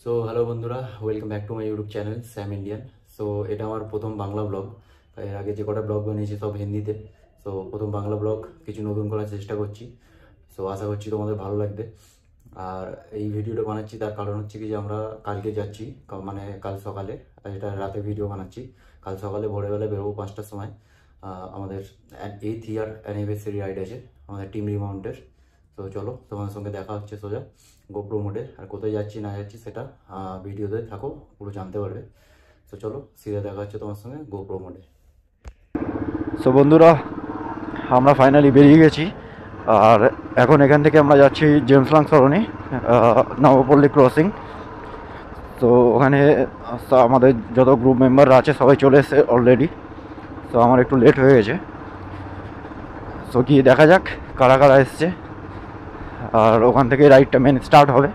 So hello বন্ধুরা, welcome back to my YouTube channel Sam Indian. So এটা আমার প্রথম বাংলা ব্লগ। এর আগে যে কটা ব্লগ বানিয়েছি সব হিন্দিতে। সো প্রথম বাংলা ব্লগ, কিছু নতুন করার চেষ্টা করছি। সো আশা করছি তোমাদের ভালো লাগবে। আর এই ভিডিওটা বানাচ্ছি তার কারণ হচ্ছে কি যে আমরা কালকে যাচ্ছি, মানে কাল সকালে, এটা রাতে ভিডিও বানাচ্ছি। কাল সকালে ভোরবেলায় বেরোবো 5টার সময়। আমাদের 8th ইয়ার অ্যানিভার্সারি রাইড আছে আমাদের টিম রিমাউন্টের। তো চলো, তোমার সঙ্গে দেখা হচ্ছে সোজা গোপ্রো মোডে। আর কোথায় যাচ্ছি না যাচ্ছি সেটা ভিডিওতে থাকো, পুরো জানতে পারবে। তো চলো, সিধা দেখা হচ্ছে তোমার সঙ্গে গোপ্রো মোডে। সো বন্ধুরা, আমরা ফাইনালি বেরিয়ে গেছি। আর এখন এখান থেকে আমরা যাচ্ছি জেমসলাং সরণি, নবপল্লী ক্রসিং। তো ওখানে আমাদের যত গ্রুপ মেম্বাররা আছে সবাই চলে এসেছে অলরেডি। তো আমার একটু লেট হয়ে গেছে। সো গিয়ে দেখা যাক কারা কারা এসছে, আর ওখান থেকে রাইডটা মেন স্টার্ট হবে।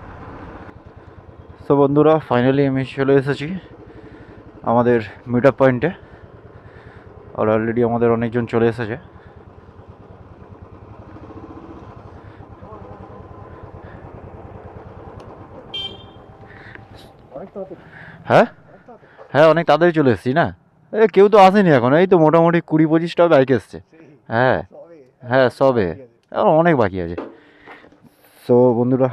সো বন্ধুরা, ফাইনালি আমি চলে এসেছি আমাদের মিট আপ পয়েন্টে। আর অলরেডি আমাদের অনেকজন চলে এসেছে। হ্যাঁ হ্যাঁ, অনেক তাড়াতাড়ি চলে এসেছি না। কেউ তো আসেনি এখন, এই তো মোটামুটি 20-25টা বাইক এসছে। হ্যাঁ হ্যাঁ, সবে আর অনেক বাকি আছে। সো বন্ধুরা,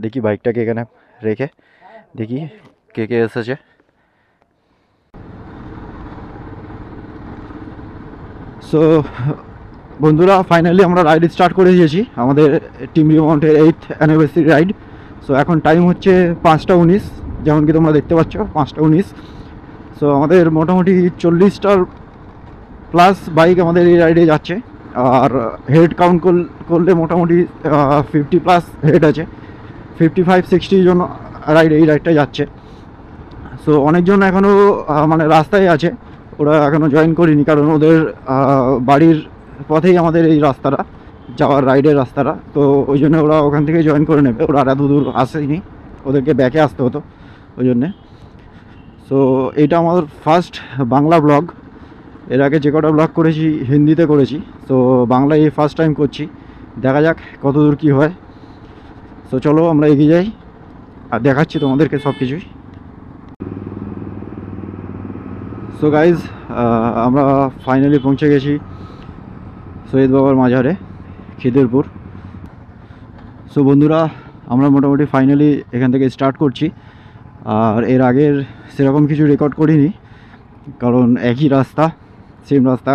দেখি বাইকটাকে এখানে রেখে দেখি কে কে এসেছে। সো বন্ধুরা, ফাইনালি আমরা রাইড স্টার্ট করে দিয়েছি, আমাদের টিম রিমাউন্টের 8th অ্যানিভার্সারি রাইড। সো এখন টাইম হচ্ছে 5টা 19, যেমন কি তোমরা দেখতে পাচ্ছ 5টা 19। সো আমাদের মোটামুটি 40টার প্লাস বাইক আমাদের এই রাইডে যাচ্ছে। আর হেড কাউন্ট করলে মোটামুটি 50+ হেড আছে, 55-60 জন এই রাইডটা যাচ্ছে। সো অনেকজন এখনও মানে রাস্তায় আছে, ওরা এখনও জয়েন করিনি, কারণ ওদের বাড়ির পথেই আমাদের এই রাস্তাটা যাওয়ার, রাইডের রাস্তাটা। তো ওই জন্য ওরা ওখান থেকে জয়েন করে নেবে, ওরা আর এত দূর আসেনি, ওদেরকে ব্যাকে আসতে হতো ওই জন্যে। সো এইটা আমার ফার্স্ট বাংলা ব্লগ। এর আগে যে কটা ব্লগ করেছি হিন্দিতে করেছি, তো বাংলায় এই ফার্স্ট টাইম করছি। দেখা যাক কত দূর কী হয়। সো চলো আমরা এগিয়ে যাই আর দেখাচ্ছি তোমাদেরকে সব কিছুই। সো গাইজ, আমরা ফাইনালি পৌঁছে গেছি সৈয়দ বাবার মাজারে, খিদিরপুর। সো বন্ধুরা, আমরা মোটামুটি ফাইনালি এখান থেকে স্টার্ট করছি। আর এর আগের সেরকম কিছু রেকর্ড করিনি, কারণ একই রাস্তা, সেম রাস্তা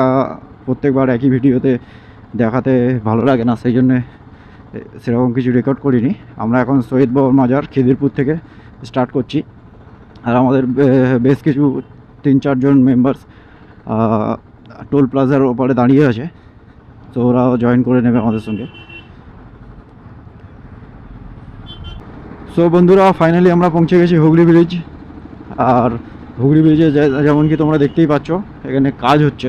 প্রত্যেকবার একই ভিডিওতে দেখাতে ভালো লাগে না, সেই জন্যে সেরকম কিছু রেকর্ড করিনি। আমরা এখন সৈয়দ বাবার মাজার খিদিরপুর থেকে স্টার্ট করছি। আর আমাদের বেশ কিছু 3-4 জন মেম্বার্স টোল প্লাজার ওপরে দাঁড়িয়ে আছে, তো ওরাও জয়েন করে নেবে আমাদের সঙ্গে। সো বন্ধুরা, ফাইনালি আমরা পৌঁছে গেছি হুগলি ব্রিজ। আর হুগলি ব্রিজে যেমন কি তোমরা দেখতেই পাচ্ছ, এখানে কাজ হচ্ছে,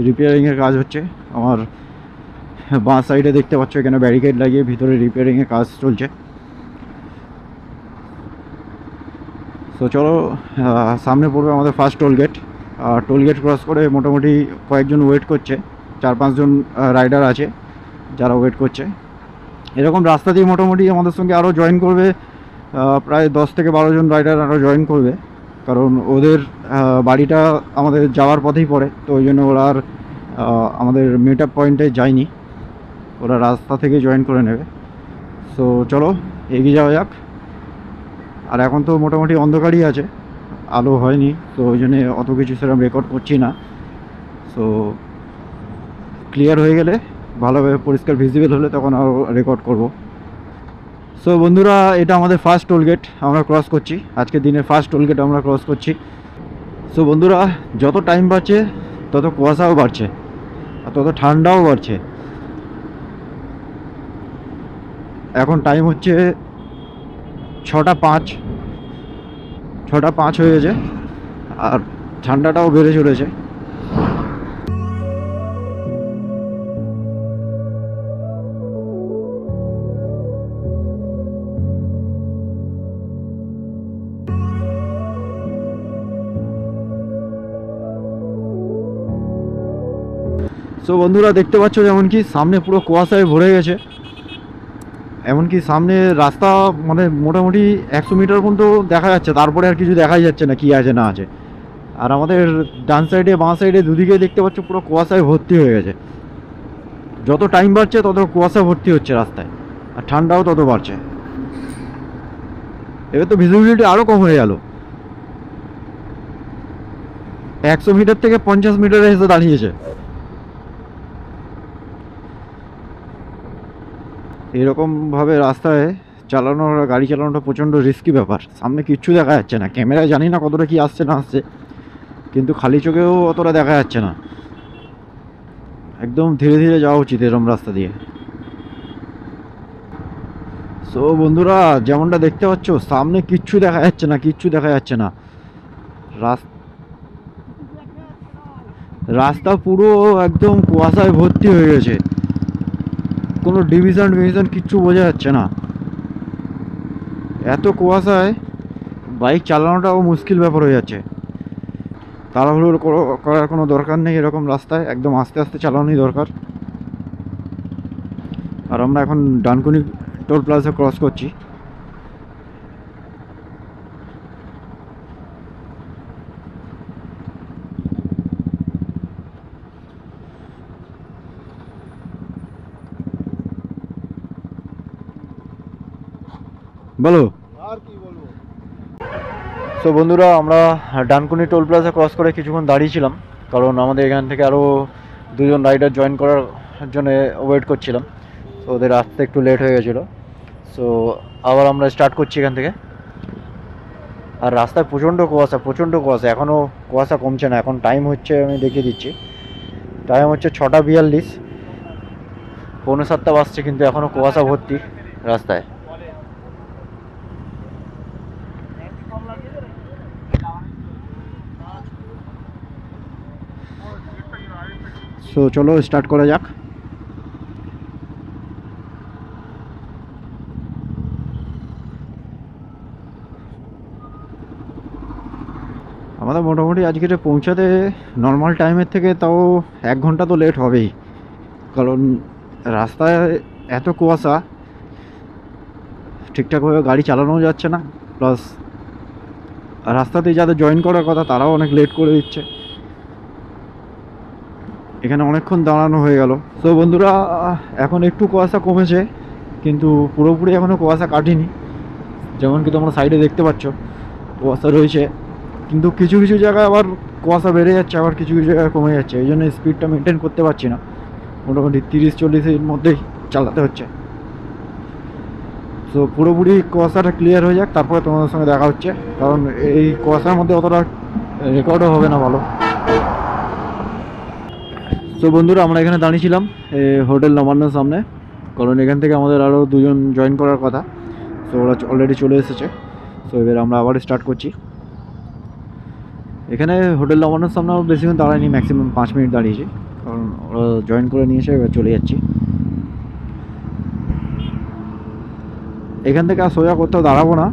রিপেয়ারিংয়ের কাজ হচ্ছে। আমার বাঁ সাইডে দেখতে পাচ্ছ এখানে ব্যারিকেড লাগিয়ে ভিতরে রিপেয়ারিংয়ের কাজ চলছে। তো চলো, সামনে পড়বে আমাদের ফার্স্ট টোল গেট। আর টোল গেট ক্রস করে মোটামুটি কয়েকজন ওয়েট করছে, 4-5 জন রাইডার আছে যারা ওয়েট করছে। এরকম রাস্তা দিয়ে মোটামুটি আমাদের সঙ্গে আরও জয়েন করবে, প্রায় 10 থেকে 12 জন রাইডার আরও জয়েন করবে, কারণ ওদের বাড়িটা আমাদের যাওয়ার পথেই পড়ে। তো ওই জন্য ওরা আর আমাদের মিট আপ পয়েন্টে যায়নি, ওরা রাস্তা থেকে জয়েন করে নেবে। সো চলো এগিয়ে যাওয়া যাক। আর এখন তো মোটামুটি অন্ধকারই আছে, আলো হয়নি, তো ওই জন্যে অত কিছু সেরকম রেকর্ড করছি না। সো ক্লিয়ার হয়ে গেলে, ভালোভাবে পরিষ্কার ভিজিবল হলে তখন আরও রেকর্ড করব। সো বন্ধুরা, এটা আমাদের ফার্স্ট টোল গেট আমরা ক্রস করছি, আজকের দিনের ফার্স্ট টোল গেট আমরা ক্রস করছি। সো বন্ধুরা, যত টাইম বাড়ছে তত কুয়াশাও বাড়ছে আর তত ঠান্ডাও বাড়ছে। এখন টাইম হচ্ছে 6টা 5 হয়ে গেছে, আর ঠান্ডাটাও বেড়ে চলেছে। সো বন্ধুরা, দেখতে পাচ্ছ যেমন কি সামনে পুরো কুয়াশায় ভরে গেছে। এমনকি সামনে রাস্তা মানে মোটামুটি 100 মিটার পর্যন্ত দেখা যাচ্ছে, তারপরে আর কিছু দেখাই যাচ্ছে না কি আছে না আছে। আর আমাদের ডান সাইডে বাঁ সাইডে দুদিকে দেখতে পাচ্ছ পুরো কুয়াশায় ভর্তি হয়ে গেছে। যত টাইম বাড়ছে তত কুয়াশা ভর্তি হচ্ছে রাস্তায়, আর ঠান্ডাও তত বাড়ছে। এবার তো ভিজিবিলিটি আরও কম হয়ে গেল, 100 মিটার থেকে 50 মিটারে এসে দাঁড়িয়েছে। এরকমভাবে রাস্তায় গাড়ি চালানোটা প্রচণ্ড রিস্কি ব্যাপার। সামনে কিচ্ছু দেখা যাচ্ছে না, ক্যামেরায় জানি না কতটা কি আসছে না আসছে, কিন্তু খালি চোখেও অতটা দেখা যাচ্ছে না। একদম ধীরে ধীরে যাওয়া উচিত এরকম রাস্তা দিয়ে। সো বন্ধুরা, যেমনটা দেখতে পাচ্ছ সামনে কিচ্ছু দেখা যাচ্ছে না, কিচ্ছু দেখা যাচ্ছে না। রাস্তা পুরো একদম কুয়াশায় ভর্তি হয়ে গেছে, কোনো ডিভিশন কিচ্ছু বোঝা যাচ্ছে না। এত কুয়াশায় বাইক চালানোটাও মুশকিল ব্যাপার হয়ে যাচ্ছে। তাড়াহুড়ো করার কোনো দরকার নেই, এরকম রাস্তায় একদম আস্তে আস্তে চালানোই দরকার। আর আমরা এখন ডানকুনি টোল প্লাজা ক্রস করছি। বলো আর কি বলবো। সো বন্ধুরা, আমরা ডানকুনি টোল প্লাজা ক্রস করে কিছুক্ষণ দাঁড়িয়েছিলাম, কারণ আমাদের এখান থেকে আরও দুজন রাইডার জয়েন করার জন্য ওয়েট করছিলাম। তো ওদের আসতে একটু লেট হয়ে গেছিলো, সো আবার আমরা স্টার্ট করছি এখান থেকে। আর রাস্তায় প্রচণ্ড কুয়াশা, এখনও কুয়াশা কমছে না। এখন টাইম হচ্ছে, আমি দেখিয়ে দিচ্ছি, টাইম হচ্ছে 6:42, 6:45 বাজছে, কিন্তু এখনও কুয়াশা ভর্তি রাস্তায়। সো চলো স্টার্ট করা যাক। আমাদের মোটামুটি আজকে পৌঁছাতে নর্মাল টাইমের থেকে তাও 1 ঘন্টা তো লেট হবেই, কারণ রাস্তায় এত কুয়াশা, ঠিকঠাকভাবে গাড়ি চালানোও যাচ্ছে না, প্লাস রাস্তাতে যাদের জয়েন করার কথা তারাও অনেক লেট করে দিচ্ছে। এখানে অনেকক্ষণ দাঁড়ানো হয়ে গেল। তো বন্ধুরা, এখন একটু কুয়াশা কমেছে, কিন্তু পুরোপুরি এখনও কুয়াশা কাটেনি। যেমন কি তোমরা সাইডে দেখতে পাচ্ছ কুয়াশা রয়েছে, কিন্তু কিছু কিছু জায়গায় আবার কুয়াশা বেড়ে যাচ্ছে, আবার কিছু কিছু জায়গায় কমে যাচ্ছে। এই জন্য স্পিডটা মেনটেন করতে পারছি না, মোটামুটি 30-40-এর মধ্যেই চালাতে হচ্ছে। তো পুরোপুরি কুয়াশাটা ক্লিয়ার হয়ে যাক, তারপরে তোমাদের সঙ্গে দেখা হচ্ছে, কারণ এই কুয়াশার মধ্যে অতটা রেকর্ডও হবে না ভালো। তো বন্ধুরা, আমরা এখানে দাঁড়িয়েছিলাম হোটেল নবান্নর সামনে, কারণ এখান থেকে আমাদের আরও দুজন জয়েন করার কথা। তো ওরা অলরেডি চলে এসেছে। তো এবার আমরা আবার স্টার্ট করছি। এখানে হোটেল নবান্নর সামনে আমরা বেশিক্ষণ দাঁড়াইনি, ম্যাক্সিমাম 5 মিনিট দাঁড়িয়েছি, কারণ ওরা জয়েন করে নিয়েছে। এবার চলে যাচ্ছি। এখান থেকে আর সোজা কোথাও দাঁড়াবো না,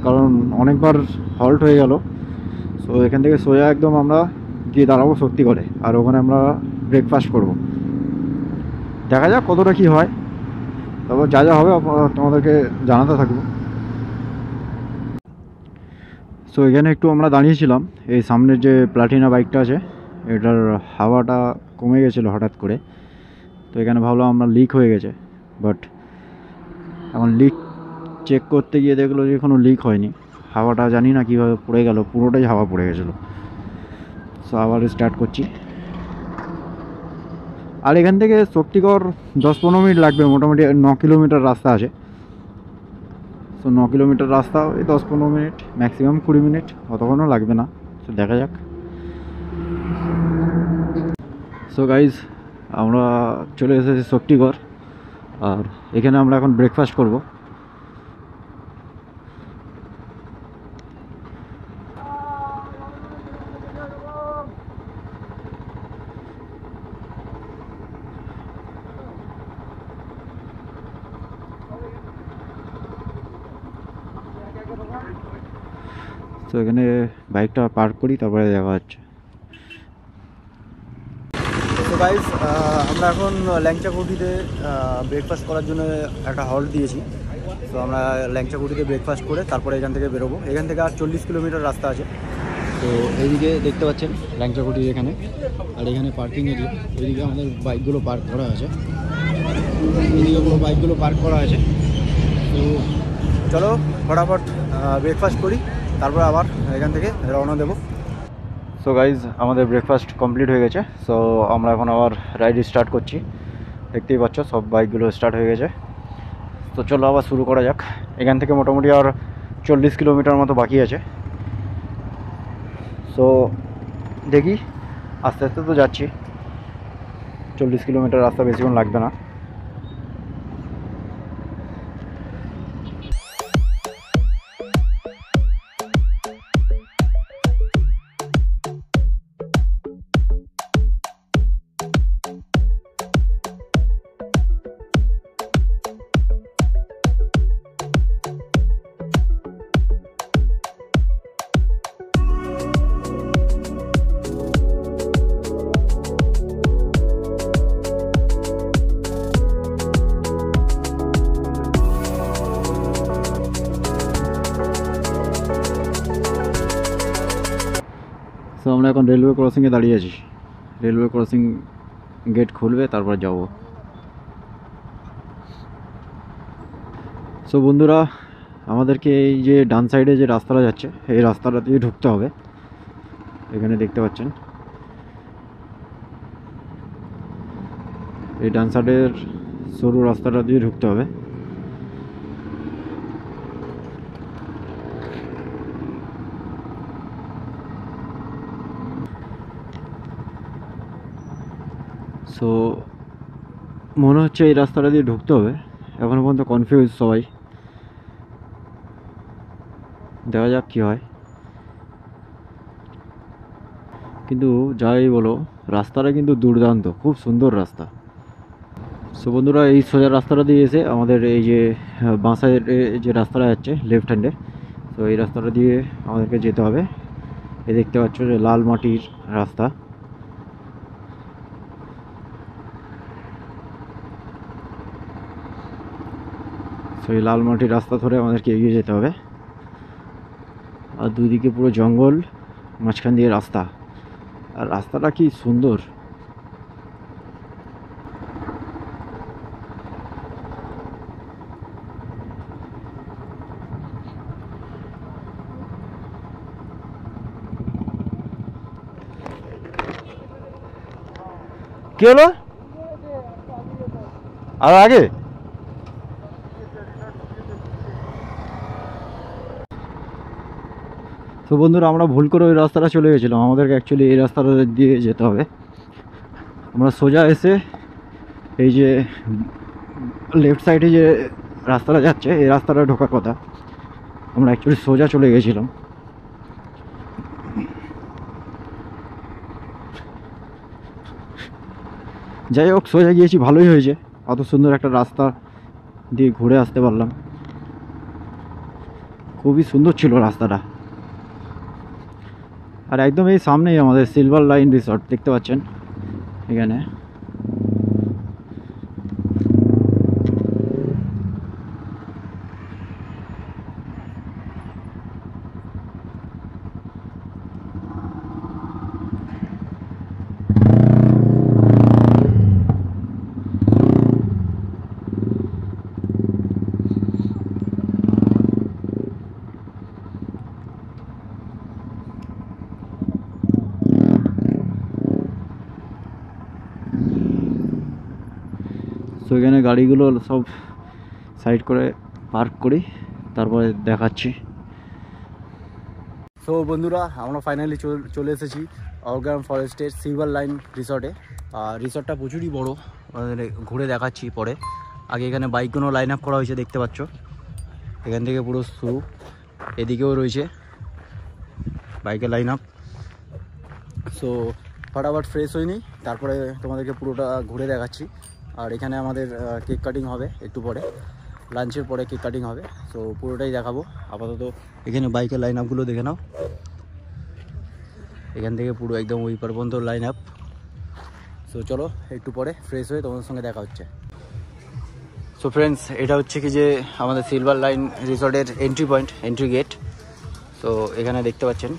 কারণ অনেকবার হল্ট হয়ে গেল। সো এখান থেকে সোজা একদম আমরা গিয়ে দাঁড়াবো শক্তি করে, আর ওখানে আমরা ব্রেকফাস্ট করব। দেখা যাক কতটা কী হয়, তারপর যা যা হবে তোমাদেরকে জানাতে থাকবো। সো এখানে একটু আমরা দাঁড়িয়েছিলাম, এই সামনের যে প্লাটিনা বাইকটা আছে এটার হাওয়াটা কমে গেছিলো হঠাৎ করে। তো এখানে ভাবলাম আমরা লিক হয়ে গেছে, বাট এখন লিক চেক করতে গিয়ে দেখলো যে কোনো লিক হয়নি। হাওয়াটা জানি না কীভাবে পড়ে গেল, পুরোটাই হাওয়া পড়ে গেছিলো। সো আবার স্টার্ট করছি। আর এখান থেকে শক্তিগড় 10-15 মিনিট লাগবে, মোটামুটি 9 কিলোমিটার রাস্তা আছে। সো 9 কিলোমিটার রাস্তা, ওই 10-15 মিনিট, ম্যাক্সিমাম 20 মিনিট, অতক্ষণও লাগবে না। সো দেখা যাক। সো গাইজ, আমরা চলে এসেছি শক্তিগড়, আর এখানে আমরা এখন ব্রেকফাস্ট করব। তো এখানে বাইকটা পার্ক করি, তারপরে দেখা হচ্ছে। তো গাইস, আমরা এখন ল্যাংচা কুটিতে ব্রেকফাস্ট করার জন্য একটা হল্ট দিয়েছি। তো আমরা ল্যাংচাকুটিতে ব্রেকফাস্ট করে তারপরে এখান থেকে বেরোবো। এখান থেকে আর 40 কিলোমিটার রাস্তা আছে। তো এইদিকে দেখতে পাচ্ছেন ল্যাংচাকুটির এখানে, আর এখানে পার্কিং এরিয়া। এইদিকে আমাদের বাইকগুলো পার্ক করা আছে, এইদিকে পুরো বাইকগুলো পার্ক করা আছে। তো চলো ফটাফট ব্রেকফাস্ট করি, তারপর আবার এখান থেকে রওনা দেবো। সো গাইজ, আমাদের ব্রেকফাস্ট কমপ্লিট হয়ে গেছে। সো আমরা এখন আবার রাইড স্টার্ট করছি। দেখতেই পাচ্ছ সব বাইকগুলো স্টার্ট হয়ে গেছে। তো চলো আবার শুরু করা যাক। এখান থেকে মোটামুটি আর 40 কিলোমিটার মতো বাকি আছে। সো দেখি, আস্তে আস্তে তো যাচ্ছি, 40 কিলোমিটার রাস্তা বেশিক্ষণ লাগবে না। সো আমরা এখন রেলওয়ে ক্রসিংয়ে দাঁড়িয়ে আছি। রেলওয়ে ক্রসিং গেট খুলবে, তারপর যাব। সো বন্ধুরা, আমাদেরকে এই যে ডান সাইডে যে রাস্তাটা যাচ্ছে, এই রাস্তাটা দিয়ে ঢুকতে হবে। এখানে দেখতে পাচ্ছেন এই ডান সাইডের সরু রাস্তাটা দিয়ে ঢুকতে হবে। সো মনে হচ্ছে এই রাস্তাটা দিয়ে ঢুকতে হবে। এখনও পর্যন্ত কনফিউজ সবাই, দেখা যাক কী হয়। কিন্তু যাই বলো, রাস্তাটা কিন্তু দুর্দান্ত, খুব সুন্দর রাস্তা। সো বন্ধুরা, এই সোজা রাস্তাটা দিয়ে এসে আমাদের এই যে বাঁ সাইডে যে রাস্তাটা যাচ্ছে লেফট হ্যান্ডে, তো এই রাস্তাটা দিয়ে আমাদেরকে যেতে হবে। এ দেখতে পাচ্ছ যে লাল মাটির রাস্তা। সো এই লাল মাটির রাস্তা ধরে আমাদেরকে এগিয়ে যেতে হবে। আর দুই দিকে পুরো জঙ্গল, মাঝখান দিয়ে রাস্তা, আর রাস্তাটা কি সুন্দর। কি হলো আর আগে? তো বন্ধুরা, আমরা ভুল করে ওই রাস্তাটা চলে গেছিলাম। আমাদেরকে অ্যাকচুয়ালি এই রাস্তাটা দিয়ে যেতে হবে। আমরা সোজা এসে এই যে লেফট সাইডে যে রাস্তাটা যাচ্ছে, এই রাস্তাটা ঢোকার কথা, আমরা অ্যাকচুয়ালি সোজা চলে গেছিলাম। যাই হোক, সোজা গিয়েছি, ভালোই হয়েছে। অত সুন্দর একটা রাস্তা দিয়ে ঘুরে আসতে পারলাম। খুবই সুন্দর ছিল রাস্তাটা। আর একদম এই সামনেই আমাদের সিলভার লাইন রিসর্ট, দেখতে পাচ্ছেন এখানে। সো এখানে গাড়িগুলো সব সাইড করে পার্ক করি, তারপরে দেখাচ্ছি। সো বন্ধুরা, আমরা ফাইনালি চলে এসেছি অরগ্রাম ফরেস্টের সিলভার লাইন রিসর্টে। আর রিসর্টটা প্রচুরই বড়, ঘুরে দেখাচ্ছি পরে। আগে এখানে বাইকগুলো লাইন আপ করা হয়েছে, দেখতে পাচ্ছ। এখান থেকে পুরো শুরু, এদিকেও রয়েছে বাইকের লাইন আপ। সো ফটাফট ফ্রেশ হয়নি, তারপরে তোমাদেরকে পুরোটা ঘুরে দেখাচ্ছি। আর এখানে আমাদের কেক কাটিং হবে একটু পরে, লাঞ্চের পরে কেক কাটিং হবে। সো পুরোটাই দেখাবো। আপাতত এখানে বাইকের লাইন আপগুলো দেখে নাও। এখান থেকে পুরো একদম ওই পর্যন্ত লাইন আপ। সো চলো একটু পরে ফ্রেশ হয়ে তোমাদের সঙ্গে দেখা হচ্ছে। সো ফ্রেন্ডস, এটা হচ্ছে কি যে আমাদের সিলভার লাইন রিসর্টের এন্ট্রি পয়েন্ট, এন্ট্রি গেট। তো এখানে দেখতে পাচ্ছেন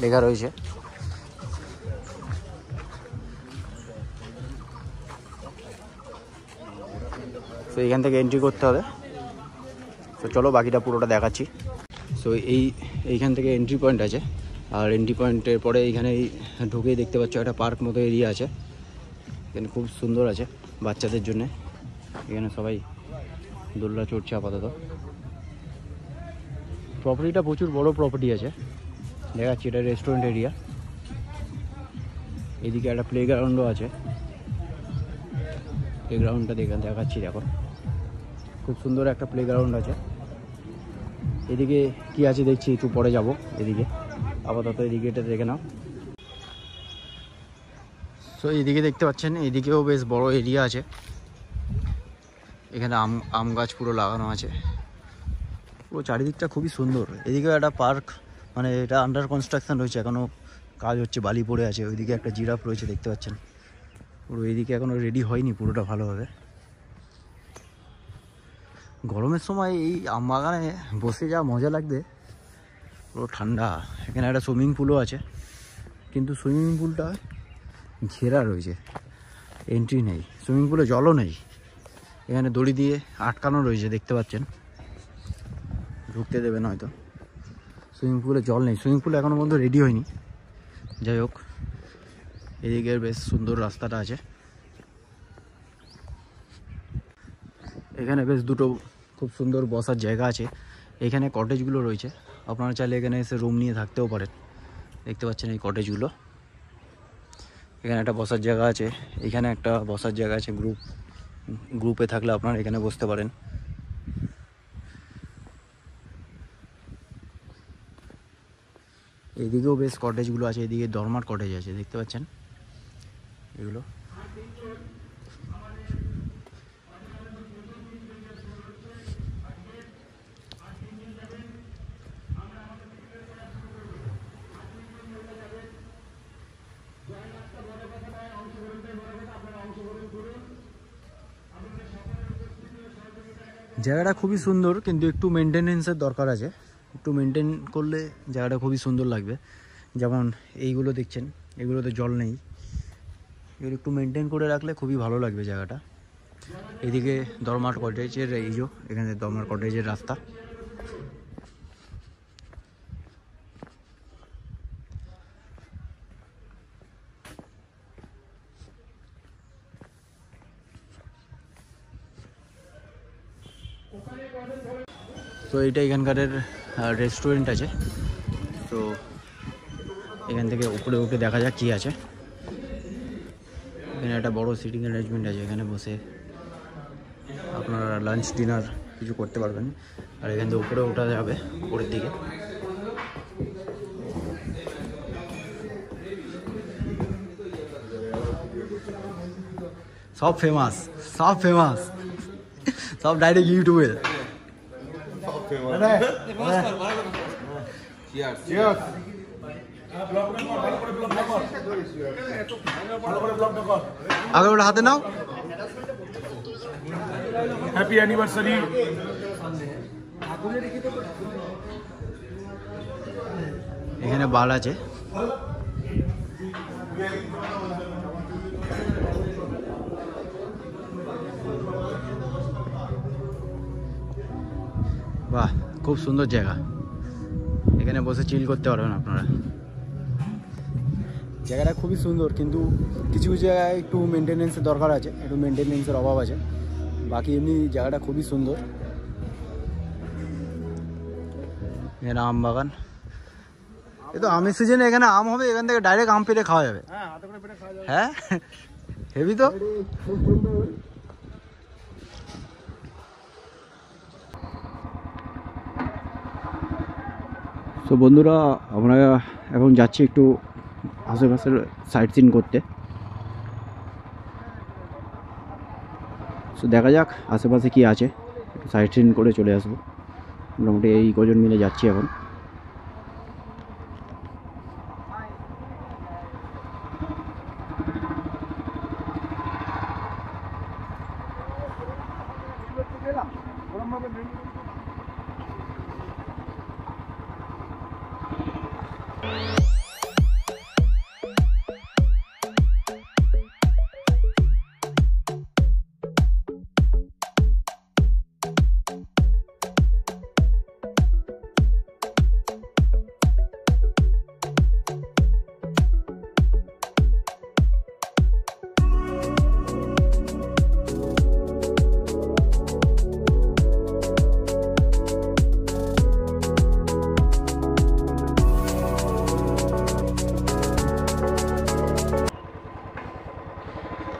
লেখা রয়েছে। তো এখান থেকে এন্ট্রি করতে হবে। তো চলো বাকিটা পুরোটা দেখাচ্ছি। সো এইখান থেকে এন্ট্রি পয়েন্ট আছে, আর এন্ট্রি পয়েন্টের পরে এইখানেই ঢুকেই দেখতে পাচ্ছ একটা পার্ক মতো এরিয়া আছে। এখানে খুব সুন্দর আছে বাচ্চাদের জন্য। এখানে সবাই দোলনা চড়ছে আপাতত। প্রপার্টিটা প্রচুর বড় প্রপার্টি আছে, দেখাচ্ছি। এটা রেস্টুরেন্ট এরিয়া। এদিকে একটা প্লেগ্রাউন্ডও আছে। প্লেগ্রাউন্ডটা দেখাচ্ছি, দেখো খুব সুন্দর একটা প্লেগ্রাউন্ড আছে। এদিকে কি আছে দেখছি, একটু পরে যাব এদিকে। আপাতত এদিকে এটা দেখে নাও। সো এইদিকে দেখতে পাচ্ছেন, এদিকেও বেশ বড় এরিয়া আছে। এখানে আম গাছ পুরো লাগানো আছে। পুরো চারিদিকটা খুবই সুন্দর। এদিকেও একটা পার্ক, মানে এটা আন্ডার কনস্ট্রাকশন রয়েছে, এখনও কাজ হচ্ছে, বালি পড়ে আছে। ওইদিকে একটা জিরাফ রয়েছে দেখতে পাচ্ছেন। পুরো এইদিকে এখনও রেডি হয়নি পুরোটা ভালোভাবে। গরমের সময় এই আম বাগানে বসে যা মজা লাগবে, পুরো ঠান্ডা। এখানে একটা সুইমিং পুলও আছে, কিন্তু সুইমিং পুলটা ঘেরা রয়েছে, এন্ট্রি নেই। সুইমিং পুলে জলও নেই, এখানে দড়ি দিয়ে আটকানো রয়েছে দেখতে পাচ্ছেন, ঢুকতে দেবে না হয়তো। সুইমিং পুলে জল নেই, সুইমিং পুল এখনও পর্যন্ত রেডি হয়নি। যাই হোক, এদিকের বেশ সুন্দর রাস্তাটা আছে। এখানে বেশ দুটো খুব সুন্দর বসার জায়গা আছে। এখানে কটেজগুলো রয়েছে, আপনারা চাইলে এখানে এসে রুম নিয়ে থাকতেও পারেন। দেখতে পাচ্ছেন এই কটেজগুলো। এখানে একটা বসার জায়গা আছে, এখানে একটা বসার জায়গা আছে। গ্রুপে থাকলে আপনারা এখানে বসতে পারেন। এদিকেও বেশ কটেজগুলো আছে, এদিকে ডরমার কটেজ আছে দেখতে পাচ্ছেন এগুলো। জায়গাটা খুবই সুন্দর, কিন্তু একটু মেনটেনেন্সের দরকার আছে। একটু মেনটেন করলে জায়গাটা খুবই সুন্দর লাগবে। যেমন এইগুলো দেখছেন, এগুলোতে জল নেই। এগুলো একটু মেনটেন করে রাখলে খুবই ভালো লাগবে জায়গাটা। এদিকে ডরমার কটেজের এখানে ডরমার কটেজের রাস্তা। তো এইটা এখানকার রেস্টুরেন্ট আছে। তো এখান থেকে উপরে উঠে দেখা যাক কী আছে। এখানে একটা বড় সিটিং অ্যারেঞ্জমেন্ট আছে, এখানে বসে আপনারা লাঞ্চ ডিনার কিছু করতে পারবেন। আর এখান থেকে উপরে ওঠা যাবে, উপরের দিকে। সব ফেমাস, সব ফেমাস, সব ডাইরেক্ট ইউটিউবে। আগে ওটা হাতে নাও। Happy anniversary. এখানে বাল আছে। বাহ, খুব সুন্দর জায়গা। এখানে বসে চিল করতে পারবেন আপনারা। জায়গাটা খুবই সুন্দর, কিন্তু কিছু কিছু জায়গায় একটু মেনটেনেন্সের দরকার আছে, একটু মেনটেনেন্সের অভাব আছে। বাকি এমনি জায়গাটা খুবই সুন্দর। এখানে আম বাগান। এ তো আমের সিজনে এখানে আম হবে, এখান থেকে ডাইরেক্ট আম পেড়ে খাওয়া যাবে। হ্যাঁ, হেভি তো। তো বন্ধুরা, আমরা এখন যাচ্ছি একটু আশেপাশের সাইট সিন করতে। সো দেখা যাক আশেপাশে কি আছে, একটু সাইট সিন করে চলে আসবো। মোটামুটি এই কজন মিলে যাচ্ছি এখন।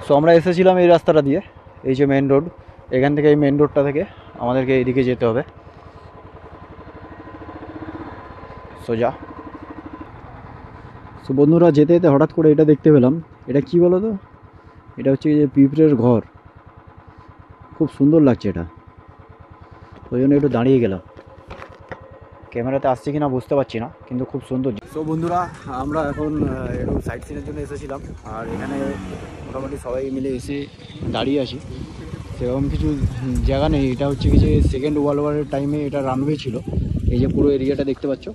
সো আমরা এসেছিলাম এই রাস্তাটা দিয়ে, এই যে মেন রোড, এখান থেকে এই মেন রোডটা থেকে আমাদেরকে এইদিকে যেতে হবে সোজা। সো বন্ধুরা যেতে যেতে হঠাৎ করে এটা দেখতে পেলাম, এটা কি বলো তো, এটা হচ্ছে যে পিঁপড়ের ঘর, খুব সুন্দর লাগছে এটা, ওই জন্য একটু দাঁড়িয়ে গেলাম। ক্যামেরাতে আসছে কিনা বুঝতে পারছি না, কিন্তু খুব সুন্দর। সো বন্ধুরা আমরা এখন একটু সাইট সিনের জন্য এসেছিলাম, আর এখানে মোটামুটি সবাই মিলে এসে দাঁড়িয়ে আছি। সেরকম কিছু জায়গা নেই, এটা হচ্ছে কি যে সেকেন্ড ওয়ার্ল্ড ওয়ারের টাইমে এটা রানওয়ে ছিল। এই যে পুরো এরিয়াটা দেখতে পাচ্ছ,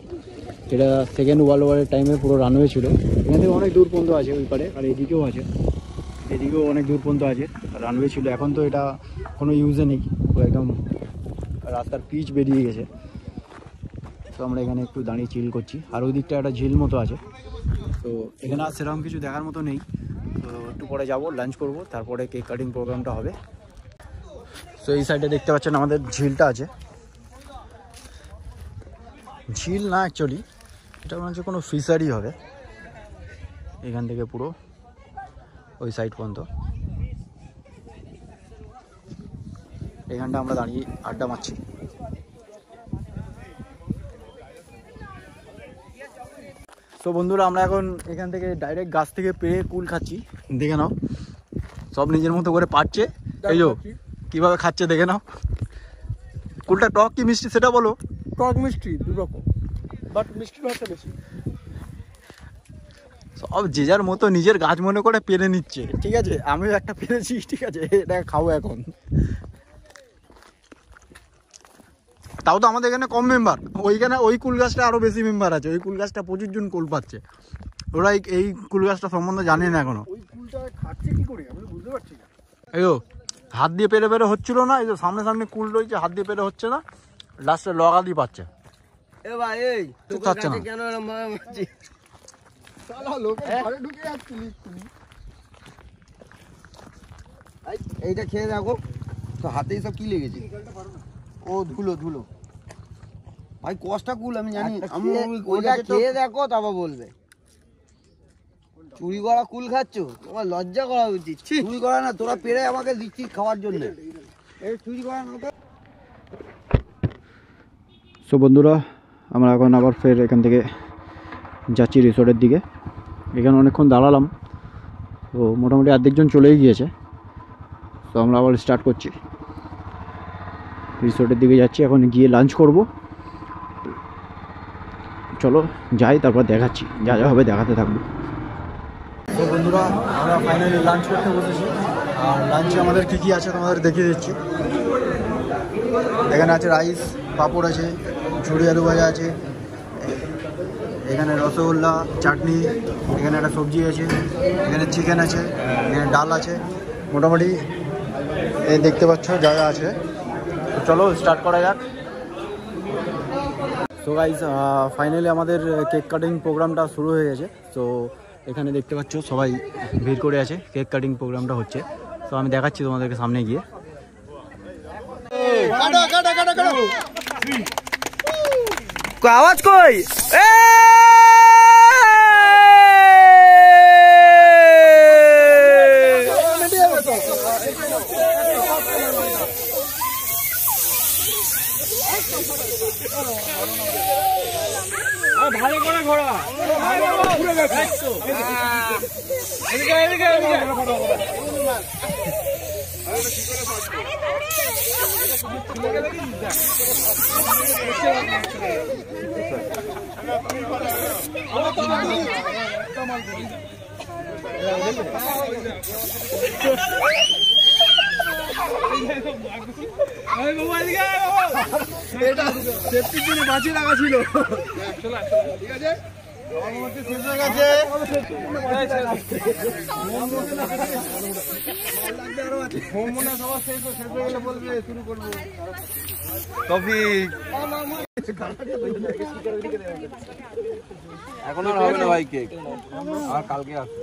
এটা সেকেন্ড ওয়ার্ল্ড ওয়ারের টাইমে পুরো রানওয়ে ছিল। এখান থেকে অনেক দূর পর্যন্ত আছে ওই পারে, আর এদিকেও আছে, এদিকেও অনেক দূর পর্যন্ত আছে রানওয়ে ছিল। এখন তো এটা কোনো ইউজে নেই, একদম রাস্তার পিচ বেরিয়ে গেছে। তো আমরা এখানে একটু দাঁড়িয়ে চিল করছি, আর ওই দিকটা একটা ঝিল মতো আছে। তো এখানে আর সেরকম কিছু দেখার মতো নেই। তো একটু পরে যাবো, লাঞ্চ করব, তারপরে কেক কাটিং প্রোগ্রামটা হবে। তো এই সাইডে দেখতে পাচ্ছেন আমাদের ঝিলটা আছে, ঝিল না অ্যাকচুয়ালি এটা মনে হচ্ছে কোনো ফিশারি হবে, এখান থেকে পুরো ওই সাইড পর্যন্ত। এখানটা আমরা দাঁড়িয়ে আড্ডা মারছি। তো বন্ধুরা আমরা এখন এখান থেকে ডাইরেক্ট গাছ থেকে পেয়ে কুল খাচ্ছি, দেখে নাও, সব নিজের মতো করে পাচ্ছে। এই যে কীভাবে খাচ্ছে দেখে নাও। কুলটা টক কি মিষ্টি সেটা বলো? টক মিষ্টি দুরকম, বাট মিষ্টি ভাবটা বেশি। সব যে যার মতো নিজের গাছ মনে করে পেরে নিচ্ছে, ঠিক আছে? আমিও একটা পেরেছি, ঠিক আছে, এটা খাবো এখন। তাও তো আমাদের এখানে কম মেম্বার, ওইখানে ওই কুল গাছটা আরো বেশি মেম্বার আছে, ওই কুল গাছটা প্রচুর জন কুল পাচ্ছে। ওরা এই কুল গাছটা সম্বন্ধে জানে না এখনো। ওই কুলটা খাচ্ছে কি করে আমি বুঝতে পারছি না। এই হাত দিয়ে পেরে পেরে হচ্ছিল না, এই যে সামনে সামনে কুল রয়েছে, হাত দিয়ে পেরে হচ্ছে না, লাস্টে লগা দিয়ে পাচ্ছে। এ ভাই এই তো খাচ্ছে না কেন এরকম ভাবে মারছিস? শালা লোকে ঘরে ঢুকে যাচ্ছে লিখুনি। এইটা খেয়ে দেখো তো, হাতে সব কি লেগেছে? ও ধুলো ধুলো ভাই, কষ্টা কুল আমি জানি। আমি ওইটা খেয়ে দেখো তারপর বলবে। চুরি করা কুল খাচ্ছ, তোমার লজ্জা করা উচিত। চুরি করা না, তোরা পেরে আমাকে দিচ্ছিস খাওয়ার জন্য, এই চুরি করা না। সো বন্ধুরা আমরা এখন আবার ফের এখান থেকে যাচ্ছি রিসোর্টের দিকে। এখানে অনেকক্ষণ দাঁড়ালাম, তো মোটামুটি অর্ধেকজন চলেই গিয়েছে। তো আমরা আবার স্টার্ট করছি, রিসোর্টের দিকে যাচ্ছি, এখন গিয়ে লাঞ্চ করব। চলো যাই, তারপর দেখাচ্ছি, যা যা হবে দেখাতে থাকবো। তো বন্ধুরা আমরা ফাইনালি লাঞ্চ করতে বসেছি, আর লাঞ্চে আমাদের কী কী আছে তোমাদের দেখিয়ে দিচ্ছি। এখানে আছে রাইস, পাঁপড় আছে, ঝুড়ি আলু ভাজা আছে, এখানে রসগোল্লা, চাটনি, এখানে একটা সবজি আছে, এখানে চিকেন আছে, এখানে ডাল আছে, মোটামুটি এই দেখতে পাচ্ছ যা যা আছে। তো চলো স্টার্ট করা যাক। সো গাইস ফাইনালি আমাদের কেক কাটিং প্রোগ্রামটা শুরু হয়ে গেছে। তো এখানে দেখতে পাচ্ছ সবাই ভিড় করে আছে, কেক কাটিং প্রোগ্রামটা হচ্ছে। তো আমি দেখাচ্ছি তোমাদেরকে সামনে গিয়ে। আওয়াজ কই? ভালো করে ঘোরা এটা সেফটির জন্য বাঁচিয়ে রাখা ছিল। ঠিক আছে এখন আর হবে না ভাই কেক, আর কালকে আসবে।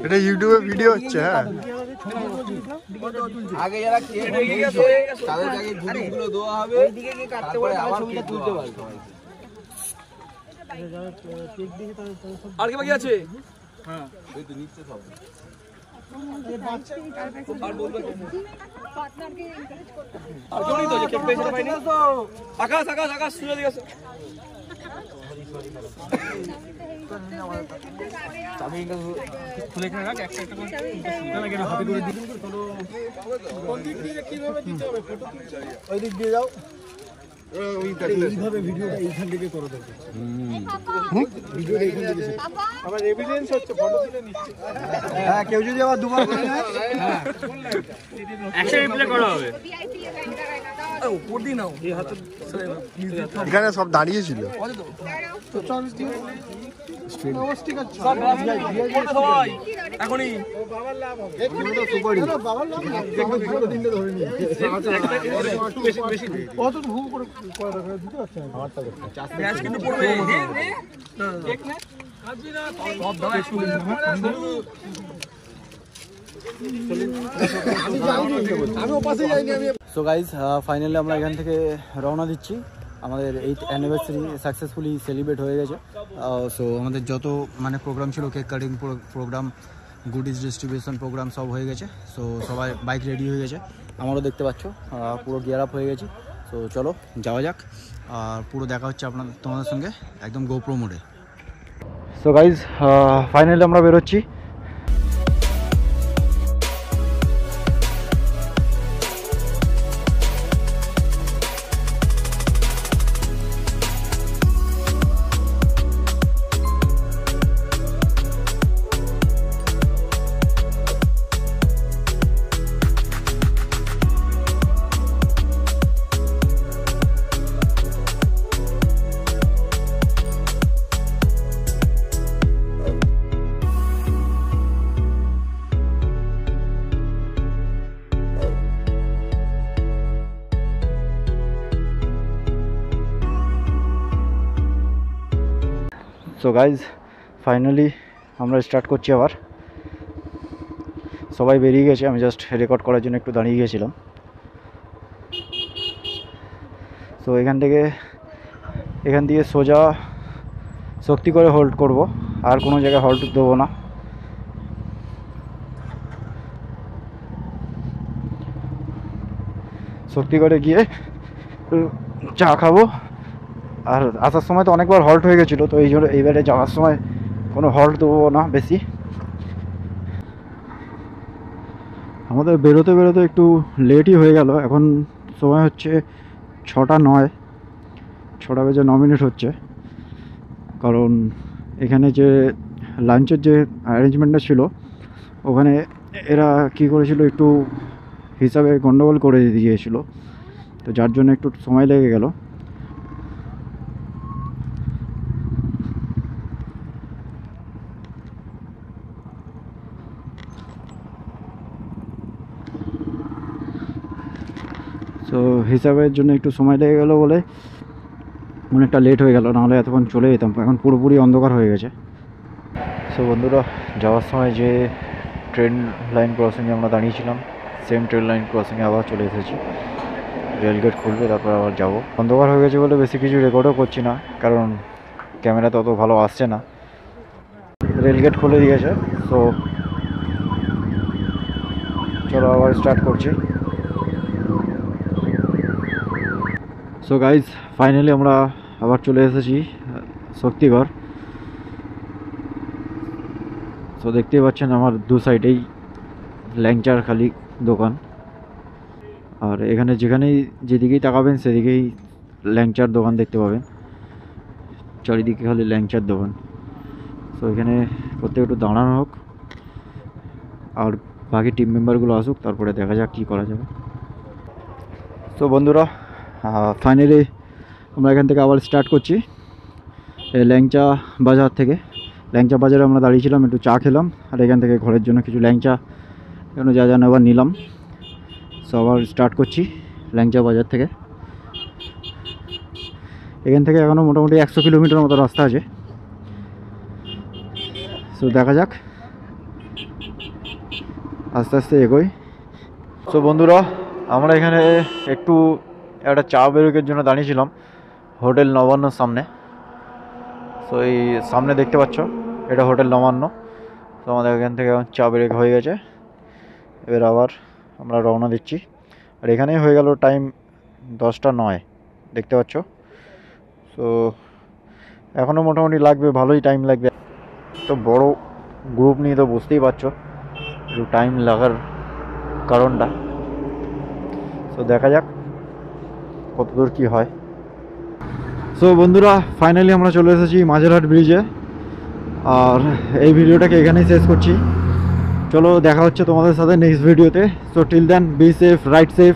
এটা ইউটিউবে ভিডিও হচ্ছে। হ্যাঁ, আগে যারা কেক নিয়েছে তাদের আগে গুলো দেওয়া হবে, তারপরে আবার কেক তুলতে পারবে। আর কি বাকি আছে? হ্যাঁ, এই তো নিচ্ছে সব। আর বলবে আর কেউ নেই তো যে কেক পেয়েছে না পাইনি? আকাশ আকাশ আকাশ শুনে দিয়েছে। চাবি খুলে এখানে রাখ, একটা একটা করে সুবিধা লাগে না, হাতে করে দিবি। কোন দিক দিয়ে কিভাবে দিতে হবে? ফটো তুলছে ওই দিক দিয়ে যাও, এইভাবে ভিডিওটা এইখান থেকে করে দেবে। ভিডিওটা এইখান থেকে আমার এভিডেন্স হচ্ছে, ফটো তুলে নিচ্ছে। হ্যাঁ, কেউ যদি আবার দুবার করে নেয়, হ্যাঁ অ্যাকশন রিপ্লে করা হবে। উপর দিয়ে নাও, এই হাতে এখানে সব দাঁড়িয়ে ছিল। এখনই কিন্তু পড়বে। সো গাইজ, ফাইনালি আমরা এখান থেকে রওনা দিচ্ছি। আমাদের 8th অ্যানিভার্সারি সাকসেসফুলি সেলিব্রেট হয়ে গেছে। সো আমাদের যত মানে প্রোগ্রাম ছিল, cake cutting program, goodies distribution program সব হয়ে গেছে। সো সবাই বাইক রেডি হয়ে গেছে, আমারও দেখতে পাচ্ছ পুরো গিয়ার আপ হয়ে গেছি। সো চলো যাওয়া যাক, আর পুরো দেখা হচ্ছে তোমাদের সঙ্গে একদম গোপ্রো মোডে। সো গাইজ, ফাইনালি আমরা বেরোচ্ছি। সো গাইজ, ফাইনালি আমরা স্টার্ট করছি আবার। সবাই বেরিয়ে গেছে, আমি জাস্ট রেকর্ড করার জন্য একটু দাঁড়িয়ে গেছিলাম। সো এখান দিয়ে সোজা শক্তি করে হোল্ড করব, আর কোনো জায়গায় হল্ট দেবো না। শক্তি করে গিয়ে চা খাবো। আর আসার সময় তো অনেকবার হল্ট হয়ে গেছিলো, তো এই জন্য এইবারে যাওয়ার সময় কোনো হল্ট দেবো না বেশি। আমাদের বেরোতে বেরোতে একটু লেটই হয়ে গেল। এখন সময় হচ্ছে 6:09, 6:09 হচ্ছে। কারণ এখানে যে লাঞ্চের যে অ্যারেঞ্জমেন্টটা ছিল, ওখানে এরা কী করেছিল, একটু হিসাবে গন্ডগোল করে দিয়েছিল, তো যার জন্য একটু সময় লেগে গেল। তো হিসাবের জন্য একটু সময় লেগে গেলো বলে অনেকটা লেট হয়ে গেল, নাহলে এতক্ষণ চলে যেতাম। এখন পুরোপুরি অন্ধকার হয়ে গেছে। সো বন্ধুরা, যাওয়ার সময় যে ট্রেন লাইন ক্রসিংয়ে আমরা দাঁড়িয়েছিলাম, সেম ট্রেন লাইন ক্রসিংয়ে আবার চলে এসেছি। রেলগেট খুলবে, তারপর আবার যাব। অন্ধকার হয়ে গেছে বলে বেশি কিছু রেকর্ডও করছি না, কারণ ক্যামেরা তো অত ভালো আসছে না। রেলগেট খুলে দিয়েছে, সো চলো আবার স্টার্ট করছি। সো গাইজ, ফাইনালি আমরা আবার চলে এসেছি শক্তিগড়। সো দেখতেই পাচ্ছেন আমার দু সাইডেই ল্যাংচার খালি দোকান, আর এখানে যেদিকেই তাকাবেন সেদিকেই ল্যাংচার দোকান দেখতে পাবেন। চারিদিকে খালি ল্যাংচার দোকান। সো এখানে প্রত্যেক একটু দাঁড়ানো হোক, আর বাকি টিম মেম্বারগুলো আসুক, তারপরে দেখা যাক কী করা যাবে। সো বন্ধুরা, ফাইনালি আমরা এখান থেকে আবার স্টার্ট করছি এই ল্যাংচা বাজার থেকে। ল্যাংচা বাজারে আমরা দাঁড়িয়েছিলাম, একটু চা খেলাম, আর এখান থেকে ঘরের জন্য কিছু ল্যাংচা এখানে যা যা নেবার নিলাম। সো আবার স্টার্ট করছি ল্যাংচা বাজার থেকে। এখান থেকে এখনও মোটামুটি 100 কিলোমিটার মতো রাস্তা আছে। সো দেখা যাক, আস্তে আস্তে এগোই। সো বন্ধুরা, আমরা এখানে একটু একটা চা ব্রেকের জন্য দাঁড়িয়েছিলাম হোটেল নবান্নর সামনে। সো এই সামনে দেখতে পাচ্ছ, এটা হোটেল নবান্ন। তো আমাদের এখান থেকে চা ব্রেক হয়ে গেছে, এবার আবার আমরা রওনা দিচ্ছি। আর এখানেই হয়ে গেল টাইম 10টা 9 দেখতে পাচ্ছ। সো এখনও মোটামুটি লাগবে, ভালোই টাইম লাগবে। তো বড় গ্রুপ নিয়ে তো বুঝতেই পারছো একটু টাইম লাগার কারণটা। তো দেখা যাক কতদূর কি হয়। সো বন্ধুরা, ফাইনালি আমরা চলে এসেছি মাঝেরহাট ব্রিজে, আর এই ভিডিওটাকে এখানেই শেষ করছি। চলো দেখা হচ্ছে তোমাদের সাথে নেক্সট ভিডিওতে। So till then, be safe, ride safe.